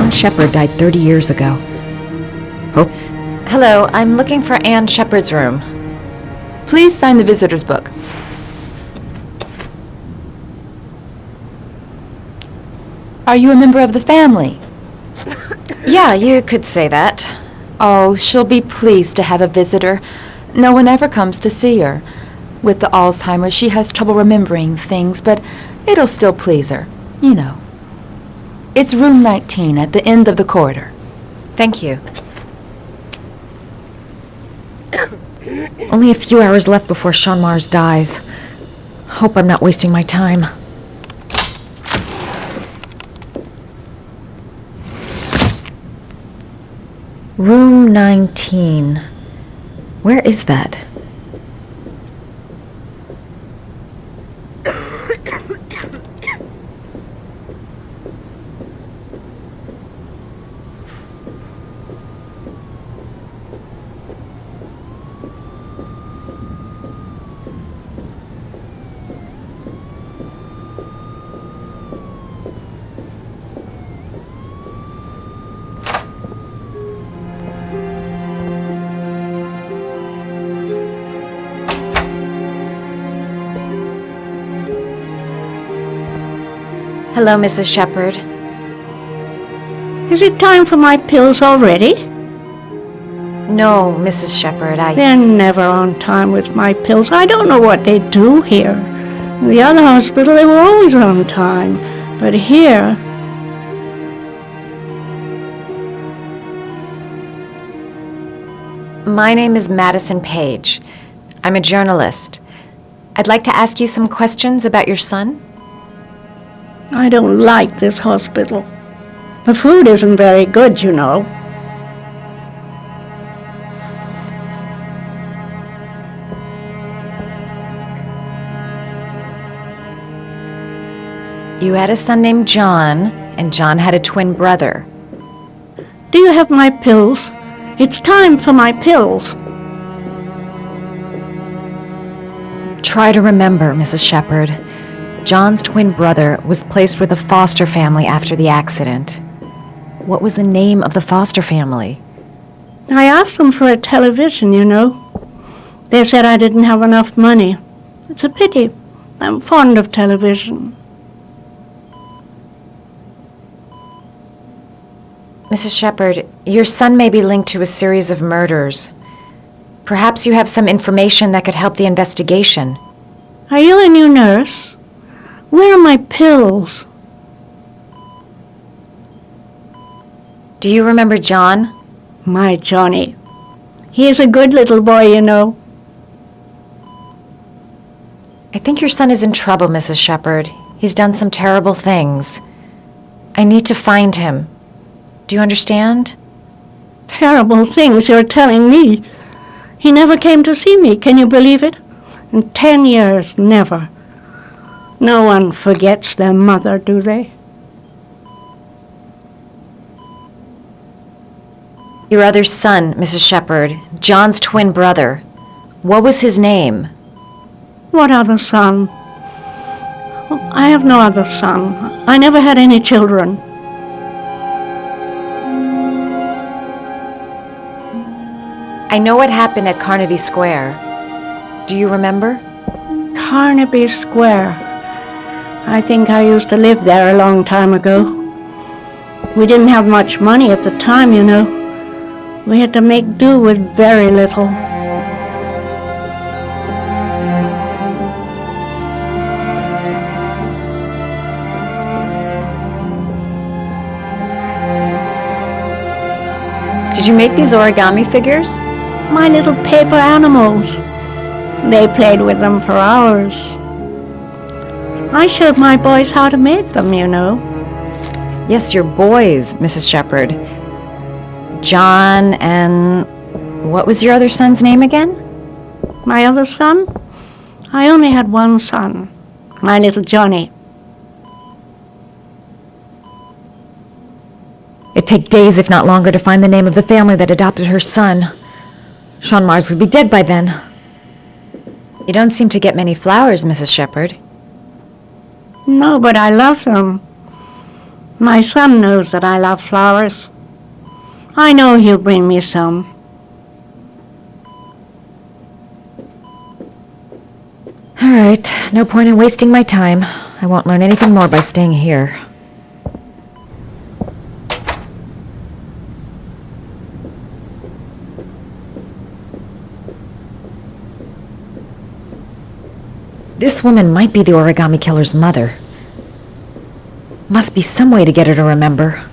Anne Shepard died 30 years ago. Oh. Hello, I'm looking for Anne Shepard's room. Please sign the visitor's book. Are you a member of the family? Yeah, you could say that. Oh, she'll be pleased to have a visitor. No one ever comes to see her. With the Alzheimer's, she has trouble remembering things, but it'll still please her, you know. It's room 19 at the end of the corridor. Thank you. Only a few hours left before Sean Mars dies. Hope I'm not wasting my time. Room 19. Where is that? Hello, Mrs. Shepard. Is it time for my pills already? No, Mrs. Shepard, They're never on time with my pills. I don't know what they do here. In the other hospital, they were always on time. But here... My name is Madison Page. I'm a journalist. I'd like to ask you some questions about your son. I don't like this hospital. The food isn't very good, you know. You had a son named John, and John had a twin brother. Do you have my pills? It's time for my pills. Try to remember, Mrs. Shepard. John's twin brother was placed with a foster family after the accident. What was the name of the foster family? I asked them for a television, you know. They said I didn't have enough money. It's a pity. I'm fond of television. Mrs. Shepard, your son may be linked to a series of murders. Perhaps you have some information that could help the investigation. Are you a new nurse? Where are my pills? Do you remember John? My Johnny. He's a good little boy, you know. I think your son is in trouble, Mrs. Shepard. He's done some terrible things. I need to find him. Do you understand? Terrible things you're telling me. He never came to see me, can you believe it? In 10 years, never. No one forgets their mother, do they? Your other son, Mrs. Shepard, John's twin brother. What was his name? What other son? Oh, I have no other son. I never had any children. I know what happened at Carnaby Square. Do you remember? Carnaby Square. I think I used to live there a long time ago. We didn't have much money at the time, you know. We had to make do with very little. Did you make these origami figures? My little paper animals. They played with them for hours. I showed my boys how to make them, you know. Yes, your boys, Mrs. Shepard. John and... what was your other son's name again? My other son? I only had one son, my little Johnny. It'd take days, if not longer, to find the name of the family that adopted her son. Sean Mars would be dead by then. You don't seem to get many flowers, Mrs. Shepard. No, but I love them. My son knows that I love flowers. I know he'll bring me some. All right, no point in wasting my time. I won't learn anything more by staying here. This woman might be the origami killer's mother. Must be some way to get her to remember.